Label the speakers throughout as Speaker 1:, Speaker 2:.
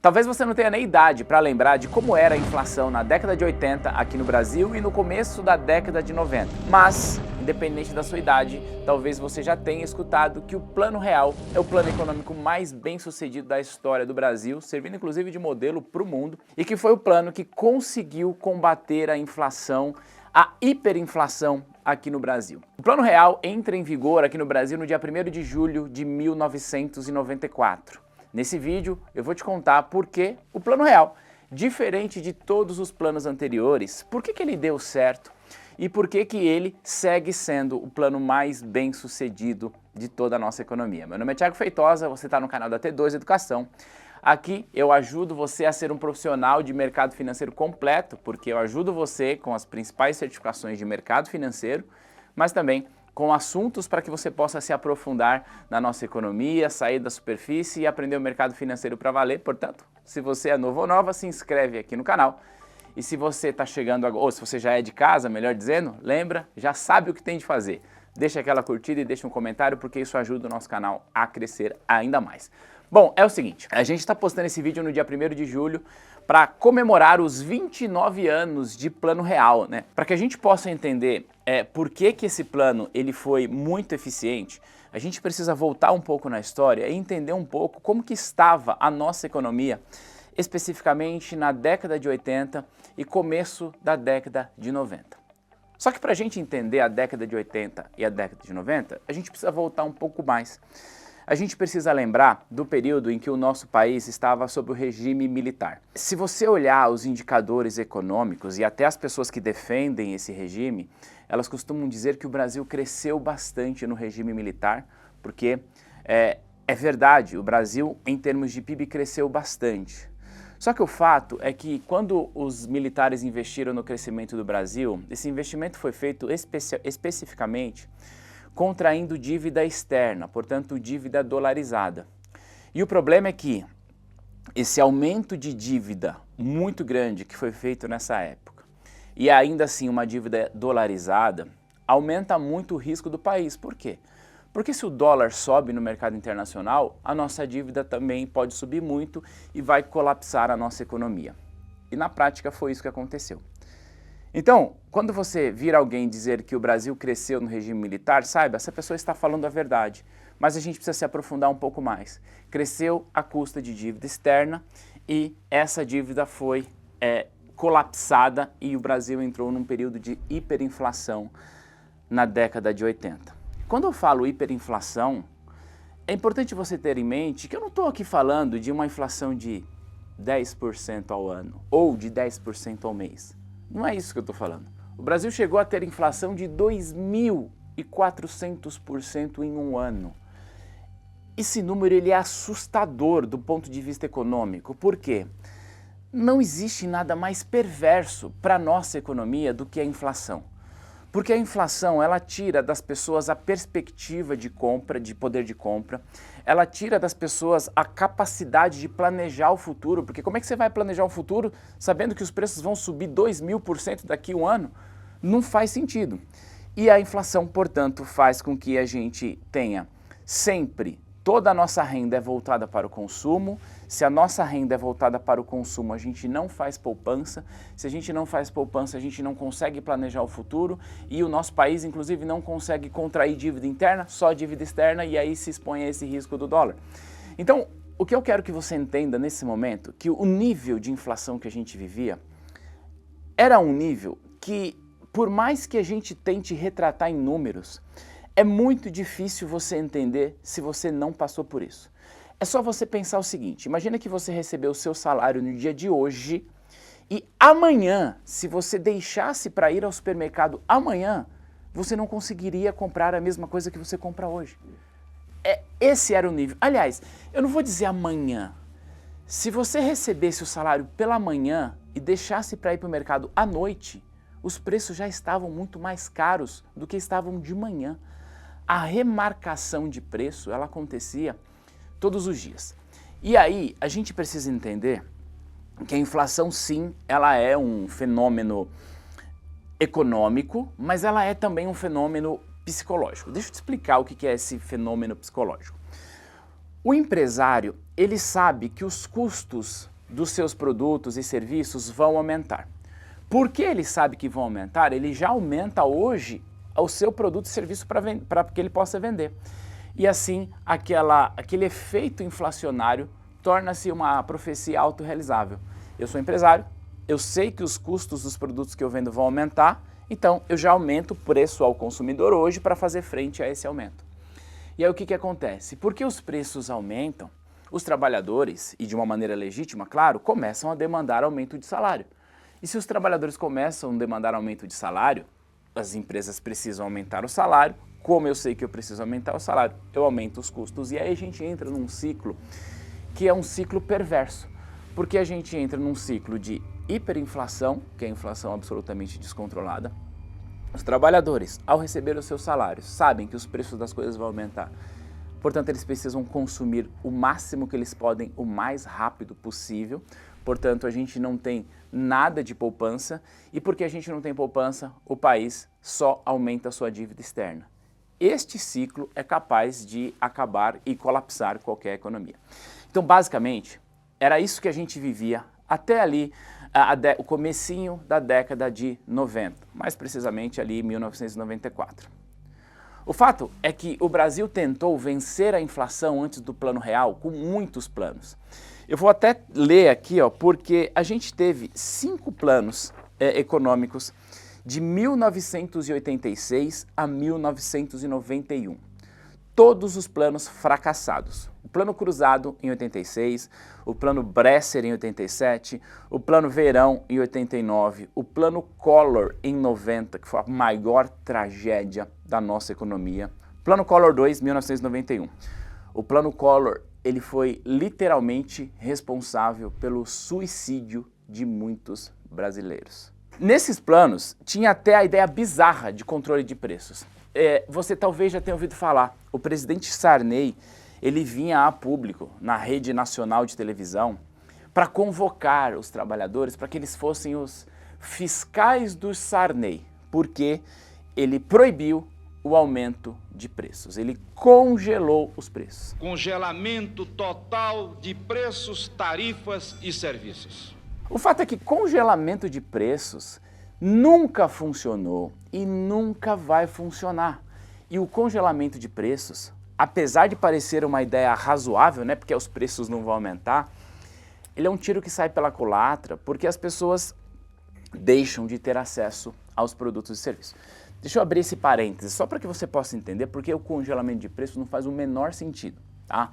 Speaker 1: Talvez você não tenha nem idade para lembrar de como era a inflação na década de 80 aqui no Brasil e no começo da década de 90. Mas, independente da sua idade, talvez você já tenha escutado que o Plano Real é o plano econômico mais bem sucedido da história do Brasil, servindo inclusive de modelo para o mundo, e que foi o plano que conseguiu combater a inflação, a hiperinflação aqui no Brasil. O Plano Real entra em vigor aqui no Brasil no dia 1º de julho de 1994. Nesse vídeo eu vou te contar por que o Plano Real, diferente de todos os planos anteriores, por que ele deu certo e por que ele segue sendo o plano mais bem sucedido de toda a nossa economia. Meu nome é Thiago Feitosa, você está no canal da T2 Educação. Aqui eu ajudo você a ser um profissional de mercado financeiro completo, porque eu ajudo você com as principais certificações de mercado financeiro, mas também com assuntos para que você possa se aprofundar na nossa economia, sair da superfície e aprender o mercado financeiro para valer. Portanto, se você é novo ou nova, se inscreve aqui no canal. E se você está chegando agora, ou se você já é de casa, melhor dizendo, lembra, já sabe o que tem de fazer. Deixa aquela curtida e deixa um comentário, porque isso ajuda o nosso canal a crescer ainda mais. Bom, é o seguinte, a gente está postando esse vídeo no dia 1º de julho para comemorar os 29 anos de Plano Real, né? Para que a gente possa entender por que esse plano ele foi muito eficiente, a gente precisa voltar um pouco na história e entender um pouco como que estava a nossa economia, especificamente na década de 80 e começo da década de 90. Só que para a gente entender a década de 80 e a década de 90, a gente precisa voltar um pouco mais. A gente precisa lembrar do período em que o nosso país estava sob o regime militar. Se você olhar os indicadores econômicos e até as pessoas que defendem esse regime, elas costumam dizer que o Brasil cresceu bastante no regime militar, porque é verdade, o Brasil em termos de PIB cresceu bastante. Só que o fato é que quando os militares investiram no crescimento do Brasil, esse investimento foi feito especificamente contraindo dívida externa, portanto dívida dolarizada. E o problema é que esse aumento de dívida muito grande que foi feito nessa época, e ainda assim uma dívida dolarizada, aumenta muito o risco do país. Por quê? Porque se o dólar sobe no mercado internacional, a nossa dívida também pode subir muito e vai colapsar a nossa economia. E na prática foi isso que aconteceu. Então, quando você vir alguém dizer que o Brasil cresceu no regime militar, saiba, essa pessoa está falando a verdade, mas a gente precisa se aprofundar um pouco mais. Cresceu à custa de dívida externa e essa dívida foi colapsada e o Brasil entrou num período de hiperinflação na década de 80. Quando eu falo hiperinflação, é importante você ter em mente que eu não estou aqui falando de uma inflação de 10% ao ano ou de 10% ao mês. Não é isso que eu estou falando. O Brasil chegou a ter inflação de 2.400% em um ano. Esse número ele é assustador do ponto de vista econômico. Por quê? Não existe nada mais perverso para a nossa economia do que a inflação. Porque a inflação, ela tira das pessoas a perspectiva de compra, de poder de compra, ela tira das pessoas a capacidade de planejar o futuro, porque como é que você vai planejar o futuro sabendo que os preços vão subir 2.000% daqui a um ano? Não faz sentido. E a inflação, portanto, faz com que a gente tenha sempre toda a nossa renda é voltada para o consumo. Se a nossa renda é voltada para o consumo, a gente não faz poupança. Se a gente não faz poupança, a gente não consegue planejar o futuro e o nosso país, inclusive, não consegue contrair dívida interna, só dívida externa, e aí se expõe a esse risco do dólar. Então, o que eu quero que você entenda nesse momento, que o nível de inflação que a gente vivia era um nível que, por mais que a gente tente retratar em números, é muito difícil você entender se você não passou por isso. É só você pensar o seguinte, imagina que você recebeu o seu salário no dia de hoje e amanhã, se você deixasse para ir ao supermercado amanhã, você não conseguiria comprar a mesma coisa que você compra hoje. Esse era o nível. Aliás, eu não vou dizer amanhã. Se você recebesse o salário pela manhã e deixasse para ir para o mercado à noite, os preços já estavam muito mais caros do que estavam de manhã. A remarcação de preço, ela acontecia todos os dias. E aí, a gente precisa entender que a inflação, sim, ela é um fenômeno econômico, mas ela é também um fenômeno psicológico. Deixa eu te explicar o que é esse fenômeno psicológico. O empresário, ele sabe que os custos dos seus produtos e serviços vão aumentar. Por que ele sabe que vão aumentar? Ele já aumenta hoje o seu produto e serviço para que ele possa vender. E assim, aquele efeito inflacionário torna-se uma profecia autorrealizável. Eu sou empresário, eu sei que os custos dos produtos que eu vendo vão aumentar, então eu já aumento o preço ao consumidor hoje para fazer frente a esse aumento. E aí o que acontece? Porque os preços aumentam, os trabalhadores, e de uma maneira legítima, claro, começam a demandar aumento de salário. E se os trabalhadores começam a demandar aumento de salário, as empresas precisam aumentar o salário. Como eu sei que eu preciso aumentar o salário, eu aumento os custos. E aí a gente entra num ciclo que é um ciclo perverso. Porque a gente entra num ciclo de hiperinflação, que é a inflação absolutamente descontrolada. Os trabalhadores, ao receber os seus salários, sabem que os preços das coisas vão aumentar. Portanto, eles precisam consumir o máximo que eles podem, o mais rápido possível. Portanto, a gente não tem nada de poupança, e porque a gente não tem poupança, o país só aumenta a sua dívida externa. Este ciclo é capaz de acabar e colapsar qualquer economia. Então, basicamente, era isso que a gente vivia até ali, o comecinho da década de 90, mais precisamente ali em 1994. O fato é que o Brasil tentou vencer a inflação antes do Plano Real com muitos planos. Eu vou até ler aqui, porque a gente teve 5 planos econômicos de 1986 a 1991. Todos os planos fracassados. O Plano Cruzado em 86, o Plano Bresser em 87, o Plano Verão em 89, o Plano Collor em 90, que foi a maior tragédia da nossa economia. Plano Collor 2, 1991. O Plano Collor, ele foi literalmente responsável pelo suicídio de muitos brasileiros. Nesses planos, tinha até a ideia bizarra de controle de preços. Você talvez já tenha ouvido falar, o presidente Sarney, ele vinha a público, na rede nacional de televisão, para convocar os trabalhadores para que eles fossem os fiscais do Sarney, porque ele proibiu o aumento de preços, ele congelou os preços.
Speaker 2: Congelamento total de preços, tarifas e serviços.
Speaker 1: O fato é que congelamento de preços nunca funcionou e nunca vai funcionar. E o congelamento de preços, apesar de parecer uma ideia razoável, né, porque os preços não vão aumentar, ele é um tiro que sai pela culatra porque as pessoas deixam de ter acesso aos produtos e serviços. Deixa eu abrir esse parênteses, só para que você possa entender porque o congelamento de preço não faz o menor sentido, tá?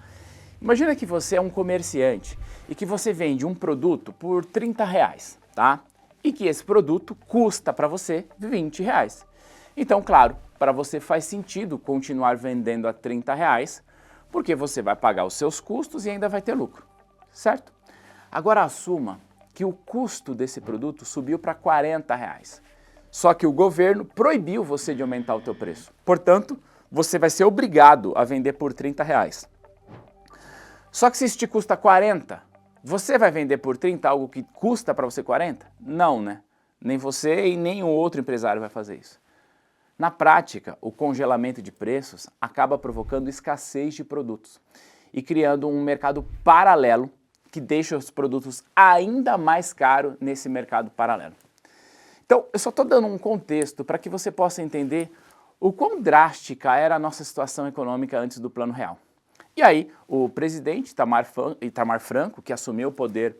Speaker 1: Imagina que você é um comerciante e que você vende um produto por R$30, tá? E que esse produto custa para você R$20. Então, claro, para você faz sentido continuar vendendo a R$30, porque você vai pagar os seus custos e ainda vai ter lucro, certo? Agora assuma que o custo desse produto subiu para R$40. Só que o governo proibiu você de aumentar o teu preço. Portanto, você vai ser obrigado a vender por R$30. Só que se isso te custa 40, você vai vender por 30 algo que custa para você 40? Não, né? Nem você e nem um outro empresário vai fazer isso. Na prática, o congelamento de preços acaba provocando escassez de produtos e criando um mercado paralelo que deixa os produtos ainda mais caros nesse mercado paralelo. Então, eu só estou dando um contexto para que você possa entender o quão drástica era a nossa situação econômica antes do Plano Real. E aí, o presidente Itamar Franco, que assumiu o poder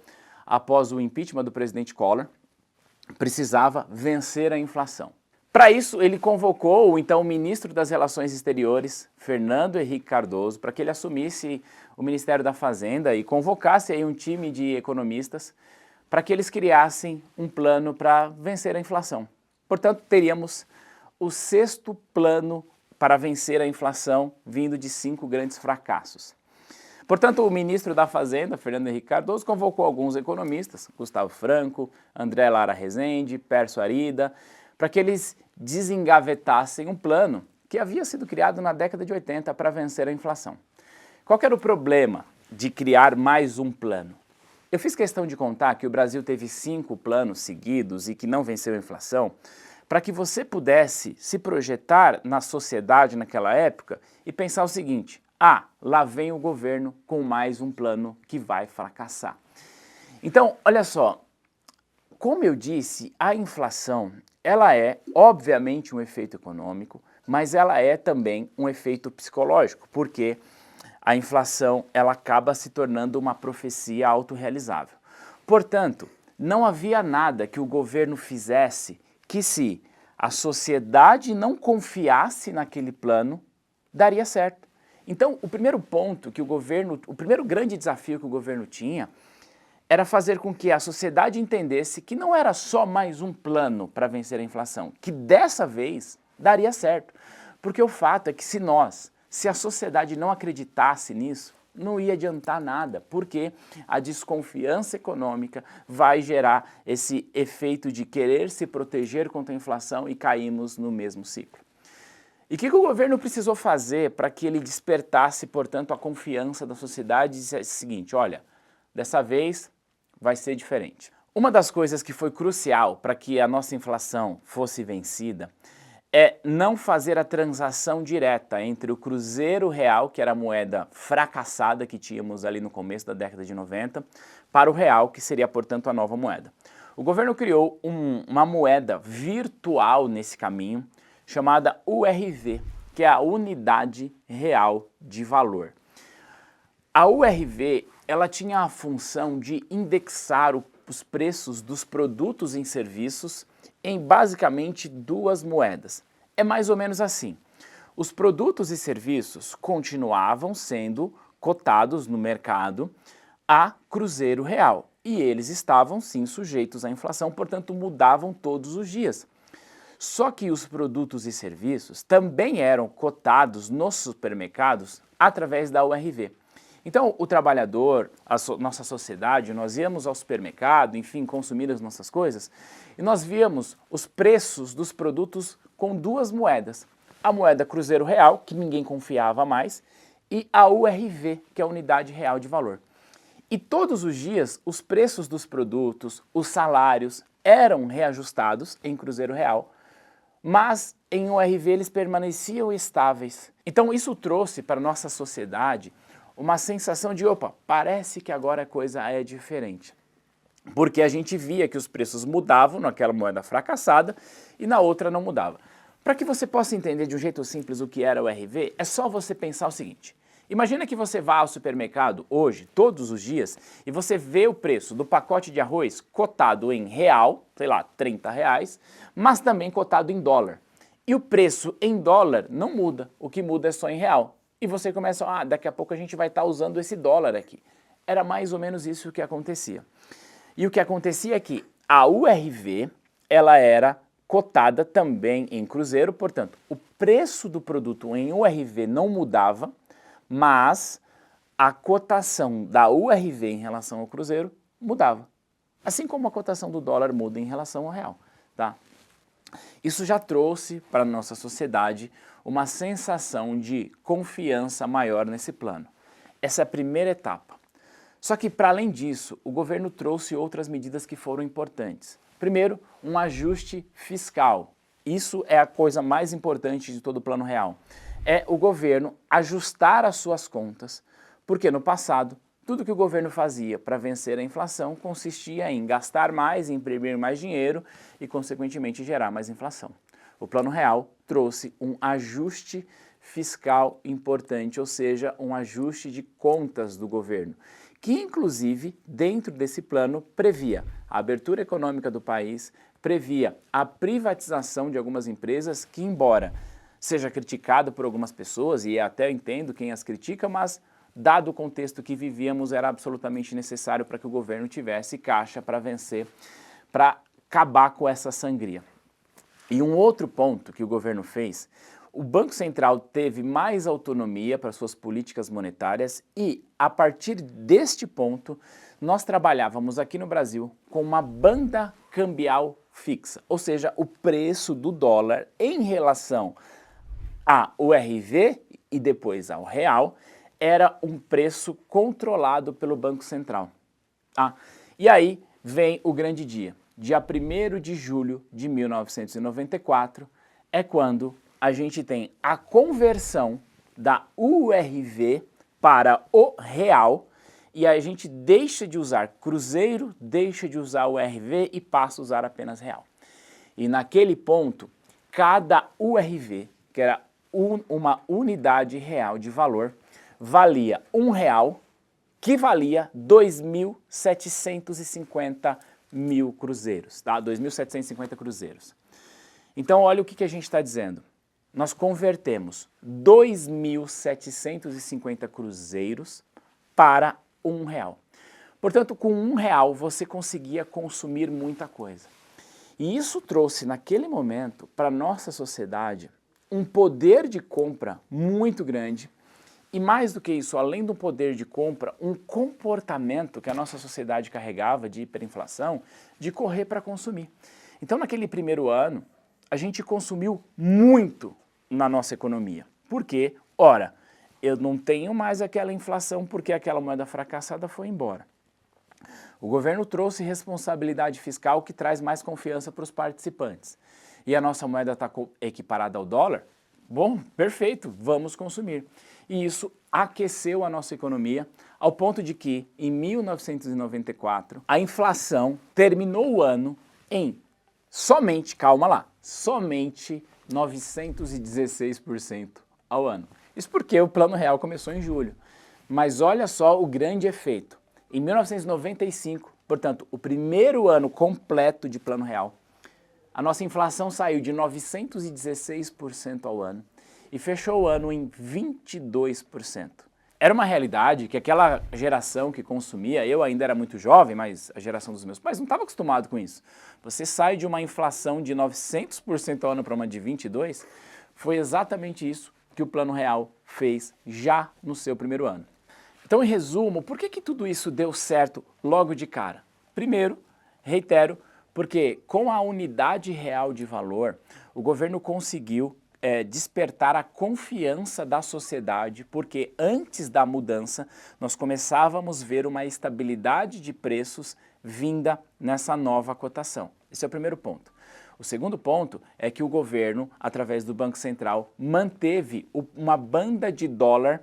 Speaker 1: após o impeachment do presidente Collor, precisava vencer a inflação. Para isso, ele convocou o então ministro das Relações Exteriores, Fernando Henrique Cardoso, para que ele assumisse o Ministério da Fazenda e convocasse aí um time de economistas para que eles criassem um plano para vencer a inflação. Portanto, teríamos o 6º plano para vencer a inflação, vindo de 5 grandes fracassos. Portanto, o ministro da Fazenda, Fernando Henrique Cardoso, convocou alguns economistas, Gustavo Franco, André Lara Rezende, Pércio Arida, para que eles desengavetassem um plano que havia sido criado na década de 80 para vencer a inflação. Qual que era o problema de criar mais um plano? Eu fiz questão de contar que o Brasil teve 5 planos seguidos e que não venceu a inflação, para que você pudesse se projetar na sociedade naquela época e pensar o seguinte: lá vem o governo com mais um plano que vai fracassar. Então, olha só, como eu disse, a inflação, ela é obviamente um efeito econômico, mas ela é também um efeito psicológico, porque a inflação ela acaba se tornando uma profecia autorrealizável. Portanto, não havia nada que o governo fizesse que, se a sociedade não confiasse naquele plano, daria certo. Então, o primeiro ponto que o primeiro grande desafio que o governo tinha era fazer com que a sociedade entendesse que não era só mais um plano para vencer a inflação, que dessa vez daria certo. Porque o fato é que se a sociedade não acreditasse nisso, não ia adiantar nada, porque a desconfiança econômica vai gerar esse efeito de querer se proteger contra a inflação e caímos no mesmo ciclo. E o que o governo precisou fazer para que ele despertasse, portanto, a confiança da sociedade e dissesse o seguinte: olha, dessa vez vai ser diferente. Uma das coisas que foi crucial para que a nossa inflação fosse vencida é não fazer a transação direta entre o cruzeiro real, que era a moeda fracassada que tínhamos ali no começo da década de 90, para o real, que seria, portanto, a nova moeda. O governo criou uma moeda virtual nesse caminho, chamada URV, que é a Unidade Real de Valor. A URV, ela tinha a função de indexar os preços dos produtos e serviços em basicamente duas moedas. É mais ou menos assim: os produtos e serviços continuavam sendo cotados no mercado a cruzeiro real e eles estavam sim sujeitos à inflação, portanto mudavam todos os dias. Só que os produtos e serviços também eram cotados nos supermercados através da URV. Então, o trabalhador, nossa sociedade, nós íamos ao supermercado, enfim, consumir as nossas coisas, e nós víamos os preços dos produtos com duas moedas. A moeda cruzeiro real, que ninguém confiava mais, e a URV, que é a Unidade Real de Valor. E todos os dias, os preços dos produtos, os salários, eram reajustados em cruzeiro real, mas em URV eles permaneciam estáveis. Então, isso trouxe para a nossa sociedade uma sensação de, opa, parece que agora a coisa é diferente. Porque a gente via que os preços mudavam naquela moeda fracassada e na outra não mudava. Para que você possa entender de um jeito simples o que era o RV, é só você pensar o seguinte: imagina que você vá ao supermercado hoje, todos os dias, e você vê o preço do pacote de arroz cotado em real, sei lá, R$30, mas também cotado em dólar. E o preço em dólar não muda, o que muda é só em real. E você começa, daqui a pouco a gente vai estar usando esse dólar aqui. Era mais ou menos isso que acontecia. E o que acontecia é que a URV, ela era cotada também em cruzeiro, portanto, o preço do produto em URV não mudava, mas a cotação da URV em relação ao cruzeiro mudava. Assim como a cotação do dólar muda em relação ao real, tá? Isso já trouxe para a nossa sociedade uma sensação de confiança maior nesse plano. Essa é a primeira etapa. Só que, para além disso, o governo trouxe outras medidas que foram importantes. Primeiro, um ajuste fiscal. Isso é a coisa mais importante de todo o Plano Real. É o governo ajustar as suas contas, porque no passado, tudo que o governo fazia para vencer a inflação consistia em gastar mais, imprimir mais dinheiro e, consequentemente, gerar mais inflação. O Plano Real trouxe um ajuste fiscal importante, ou seja, um ajuste de contas do governo, que inclusive dentro desse plano previa a abertura econômica do país, previa a privatização de algumas empresas que, embora seja criticado por algumas pessoas, e até entendo quem as critica, mas dado o contexto que vivíamos era absolutamente necessário para que o governo tivesse caixa para vencer, para acabar com essa sangria. E um outro ponto que o governo fez, o Banco Central teve mais autonomia para suas políticas monetárias e, a partir deste ponto, nós trabalhávamos aqui no Brasil com uma banda cambial fixa, ou seja, o preço do dólar em relação ao URV e depois ao real era um preço controlado pelo Banco Central. E aí vem o grande dia. Dia 1º de julho de 1994 é quando a gente tem a conversão da URV para o real e aí a gente deixa de usar cruzeiro, deixa de usar o URV e passa a usar apenas real. E naquele ponto, cada URV, que era uma unidade real de valor, valia R$1, que valia 2.750 mil cruzeiros, tá? 2.750 cruzeiros. Então olha o que a gente está dizendo. Nós convertemos 2.750 cruzeiros para R$1. Portanto, com R$1 você conseguia consumir muita coisa. E isso trouxe naquele momento para a nossa sociedade um poder de compra muito grande e mais do que isso, além do poder de compra, um comportamento que a nossa sociedade carregava de hiperinflação, de correr para consumir. Então naquele primeiro ano, a gente consumiu muito na nossa economia. Por quê? Ora, eu não tenho mais aquela inflação porque aquela moeda fracassada foi embora. O governo trouxe responsabilidade fiscal que traz mais confiança para os participantes. E a nossa moeda está equiparada ao dólar? Bom, perfeito, vamos consumir. E isso aqueceu a nossa economia ao ponto de que, em 1994, a inflação terminou o ano em somente, calma lá, somente 916% ao ano. Isso porque o Plano Real começou em julho. Mas olha só o grande efeito. Em 1995, portanto, o primeiro ano completo de Plano Real, a nossa inflação saiu de 916% ao ano e fechou o ano em 22%. Era uma realidade que aquela geração que consumia, eu ainda era muito jovem, mas a geração dos meus pais não estava acostumado com isso. Você sai de uma inflação de 900% ao ano para uma de 22%, foi exatamente isso que o Plano Real fez já no seu primeiro ano. Então, em resumo, por que tudo isso deu certo logo de cara? Primeiro, reitero, porque com a unidade real de valor, o governo conseguiu despertar a confiança da sociedade, porque antes da mudança nós começávamos a ver uma estabilidade de preços vinda nessa nova cotação. Esse é o primeiro ponto. O segundo ponto é que o governo, através do Banco Central, manteve uma banda de dólar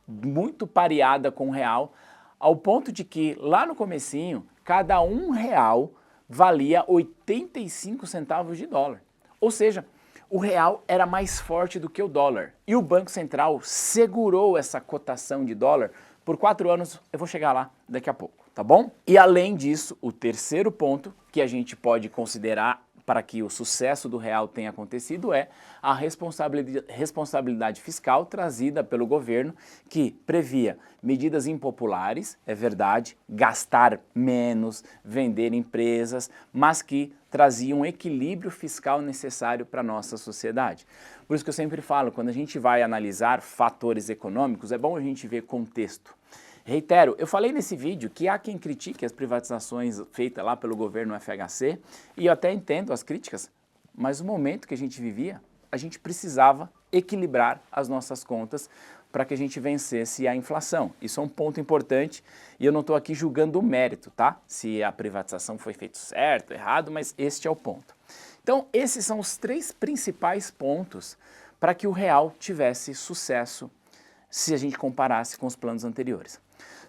Speaker 1: muito pareada com o real, ao ponto de que lá no comecinho, cada R$1 valia 85 centavos de dólar. Ou seja, o real era mais forte do que o dólar. E o Banco Central segurou essa cotação de dólar por 4 anos, eu vou chegar lá daqui a pouco, tá bom? E além disso, o terceiro ponto que a gente pode considerar para que o sucesso do real tenha acontecido é a responsabilidade fiscal trazida pelo governo, que previa medidas impopulares, é verdade, gastar menos, vender empresas, mas que traziam um equilíbrio fiscal necessário para a nossa sociedade. Por isso que eu sempre falo, quando a gente vai analisar fatores econômicos, é bom a gente ver contexto. Reitero, eu falei nesse vídeo que há quem critique as privatizações feitas lá pelo governo FHC, e eu até entendo as críticas, mas no momento que a gente vivia, a gente precisava equilibrar as nossas contas para que a gente vencesse a inflação. Isso é um ponto importante e eu não estou aqui julgando o mérito, tá? Se a privatização foi feita certo, errado, mas este é o ponto. Então, esses são os 3 principais pontos para que o real tivesse sucesso se a gente comparasse com os planos anteriores.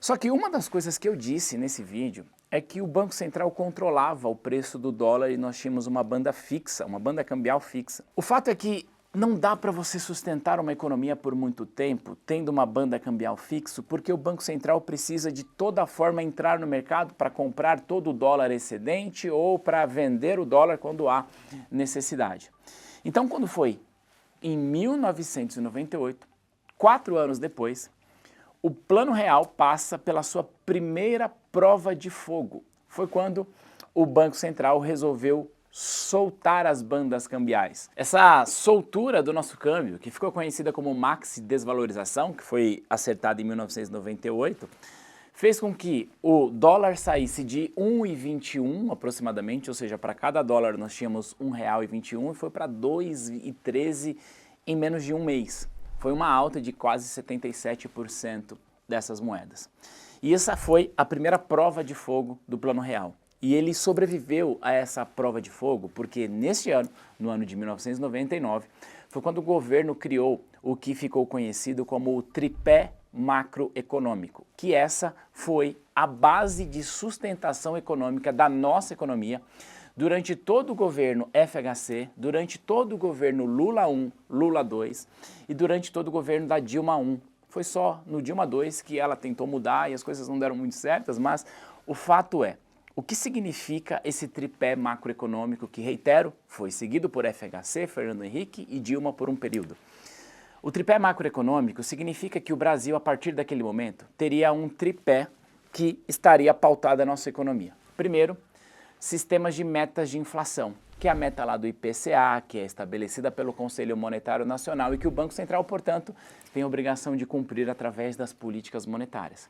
Speaker 1: Só que uma das coisas que eu disse nesse vídeo é que o Banco Central controlava o preço do dólar e nós tínhamos uma banda fixa, uma banda cambial fixa. O fato é que não dá para você sustentar uma economia por muito tempo tendo uma banda cambial fixo, porque o Banco Central precisa de toda forma entrar no mercado para comprar todo o dólar excedente ou para vender o dólar quando há necessidade. Então, quando foi em 1998, 4 anos depois, o Plano Real passa pela sua primeira prova de fogo. Foi quando o Banco Central resolveu soltar as bandas cambiais. Essa soltura do nosso câmbio, que ficou conhecida como maxi desvalorização, que foi acertada em 1998, fez com que o dólar saísse de 1,21 aproximadamente, ou seja, para cada dólar nós tínhamos R$1,21 e foi para 2,13 em menos de um mês. Foi uma alta de quase 77% dessas moedas. E essa foi a primeira prova de fogo do Plano Real. E ele sobreviveu a essa prova de fogo porque neste ano, no ano de 1999, foi quando o governo criou o que ficou conhecido como o tripé macroeconômico, que essa foi a base de sustentação econômica da nossa economia durante todo o governo FHC, durante todo o governo Lula 1, Lula 2 e durante todo o governo da Dilma 1. Foi só no Dilma 2 que ela tentou mudar e as coisas não deram muito certas, mas o fato é, o que significa esse tripé macroeconômico que, reitero, foi seguido por FHC, Fernando Henrique e Dilma por um período? O tripé macroeconômico significa que o Brasil, a partir daquele momento, teria um tripé que estaria pautado a nossa economia. Primeiro, sistemas de metas de inflação, que é a meta lá do IPCA, que é estabelecida pelo Conselho Monetário Nacional e que o Banco Central, portanto, tem a obrigação de cumprir através das políticas monetárias.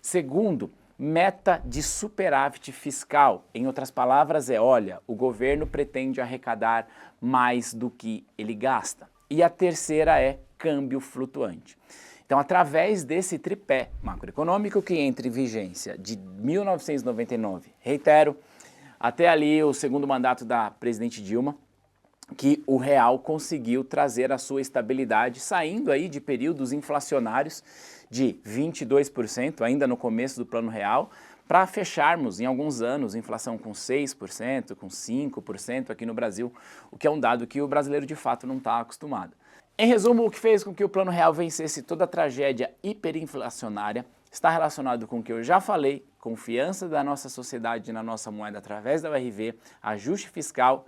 Speaker 1: Segundo, meta de superávit fiscal. Em outras palavras, olha, o governo pretende arrecadar mais do que ele gasta. E a terceira é câmbio flutuante. Então, através desse tripé macroeconômico que entra em vigência de 1999, reitero, até ali o segundo mandato da presidente Dilma, que o real conseguiu trazer a sua estabilidade, saindo aí de períodos inflacionários de 22%, ainda no começo do Plano Real, para fecharmos em alguns anos inflação com 6%, com 5% aqui no Brasil, o que é um dado que o brasileiro de fato não está acostumado. Em resumo, o que fez com que o Plano Real vencesse toda a tragédia hiperinflacionária está relacionado com o que eu já falei, confiança da nossa sociedade na nossa moeda através da URV, ajuste fiscal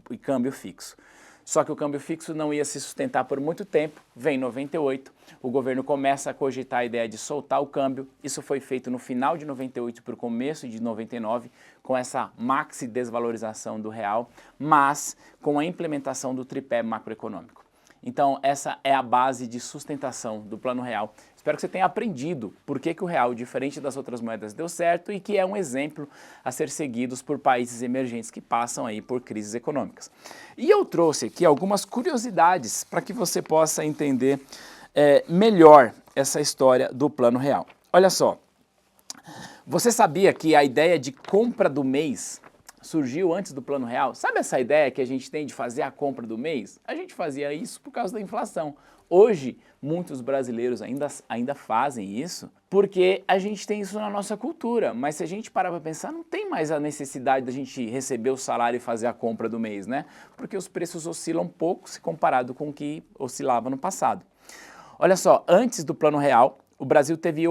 Speaker 1: e câmbio fixo. Só que o câmbio fixo não ia se sustentar por muito tempo, vem 98, o governo começa a cogitar a ideia de soltar o câmbio, isso foi feito no final de 98 para o começo de 99, com essa maxi desvalorização do real, mas com a implementação do tripé macroeconômico. Então essa é a base de sustentação do Plano Real. Espero que você tenha aprendido por que o real, diferente das outras moedas, deu certo e que é um exemplo a ser seguido por países emergentes que passam aí por crises econômicas. E eu trouxe aqui algumas curiosidades para que você possa entender melhor essa história do Plano Real. Olha só, você sabia que a ideia de compra do mês surgiu antes do Plano Real? Sabe essa ideia que a gente tem de fazer a compra do mês? A gente fazia isso por causa da inflação. Hoje, muitos brasileiros ainda fazem isso porque a gente tem isso na nossa cultura, mas se a gente parar para pensar, não tem mais a necessidade da gente receber o salário e fazer a compra do mês, né? Porque os preços oscilam pouco se comparado com o que oscilava no passado. Olha só, antes do Plano Real, o Brasil teve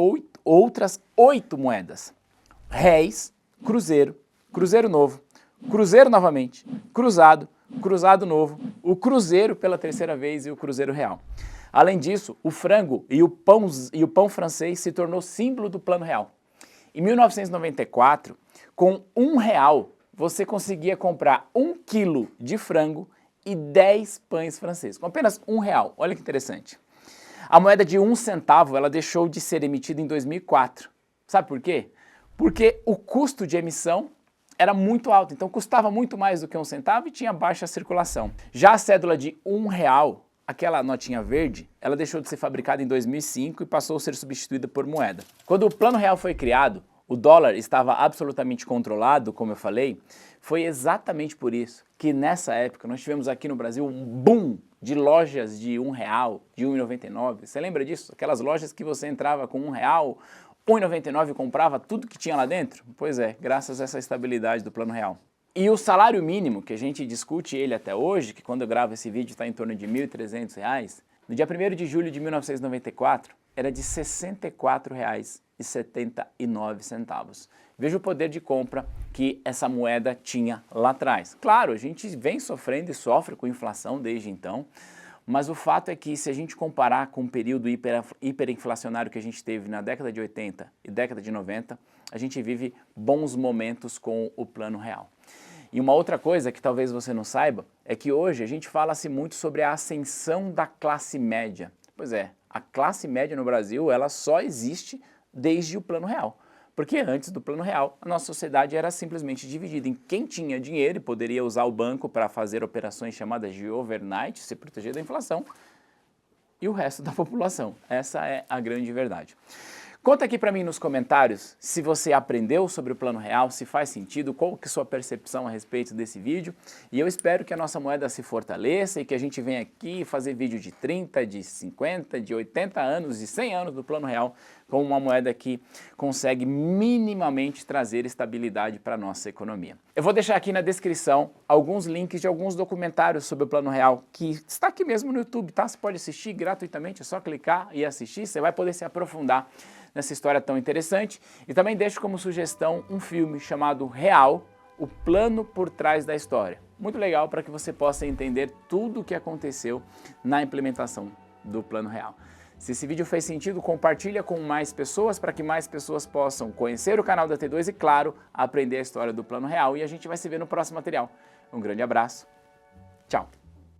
Speaker 1: outras 8 moedas. Réis, cruzeiro, cruzeiro novo, cruzeiro novamente, cruzado, cruzado novo, o cruzeiro pela terceira vez e o cruzeiro real. Além disso, o frango e o pão francês se tornou símbolo do Plano Real. Em 1994, com R$1, você conseguia comprar 1 quilo de frango e 10 pães franceses, com apenas R$1. Olha que interessante. A moeda de 1 centavo, ela deixou de ser emitida em 2004. Sabe por quê? Porque o custo de emissão era muito alto, então custava muito mais do que 1 centavo e tinha baixa circulação. Já a cédula de R$1, aquela notinha verde, ela deixou de ser fabricada em 2005 e passou a ser substituída por moeda. Quando o Plano Real foi criado, o dólar estava absolutamente controlado, como eu falei, foi exatamente por isso que nessa época nós tivemos aqui no Brasil um boom de lojas de R$1, de R$1,99. Você lembra disso? Aquelas lojas que você entrava com R$1, R$1,99 e comprava tudo que tinha lá dentro? Pois é, graças a essa estabilidade do Plano Real. E o salário mínimo, que a gente discute ele até hoje, que quando eu gravo esse vídeo está em torno de R$1.300, no dia 1º de julho de 1994, era de R$ 64,79. Veja o poder de compra que essa moeda tinha lá atrás. Claro, a gente vem sofrendo e sofre com inflação desde então, mas o fato é que se a gente comparar com o período hiperinflacionário que a gente teve na década de 80 e década de 90, a gente vive bons momentos com o Plano Real. E uma outra coisa que talvez você não saiba é que hoje a gente fala-se muito sobre a ascensão da classe média. Pois é, a classe média no Brasil ela só existe desde o Plano Real. Porque antes do Plano Real, a nossa sociedade era simplesmente dividida em quem tinha dinheiro e poderia usar o banco para fazer operações chamadas de overnight, se proteger da inflação, e o resto da população. Essa é a grande verdade. Conta aqui para mim nos comentários se você aprendeu sobre o Plano Real, se faz sentido, qual que é a sua percepção a respeito desse vídeo. E eu espero que a nossa moeda se fortaleça e que a gente venha aqui fazer vídeo de 30, de 50, de 80 anos, de 100 anos do Plano Real, com uma moeda que consegue minimamente trazer estabilidade para a nossa economia. Eu vou deixar aqui na descrição alguns links de alguns documentários sobre o Plano Real, que está aqui mesmo no YouTube, tá? Você pode assistir gratuitamente, é só clicar e assistir, você vai poder se aprofundar nessa história tão interessante. E também deixo como sugestão um filme chamado Real, o plano por trás da história. Muito legal para que você possa entender tudo o que aconteceu na implementação do Plano Real. Se esse vídeo fez sentido, compartilha com mais pessoas para que mais pessoas possam conhecer o canal da T2 e, claro, aprender a história do Plano Real. E a gente vai se ver no próximo material. Um grande abraço. Tchau.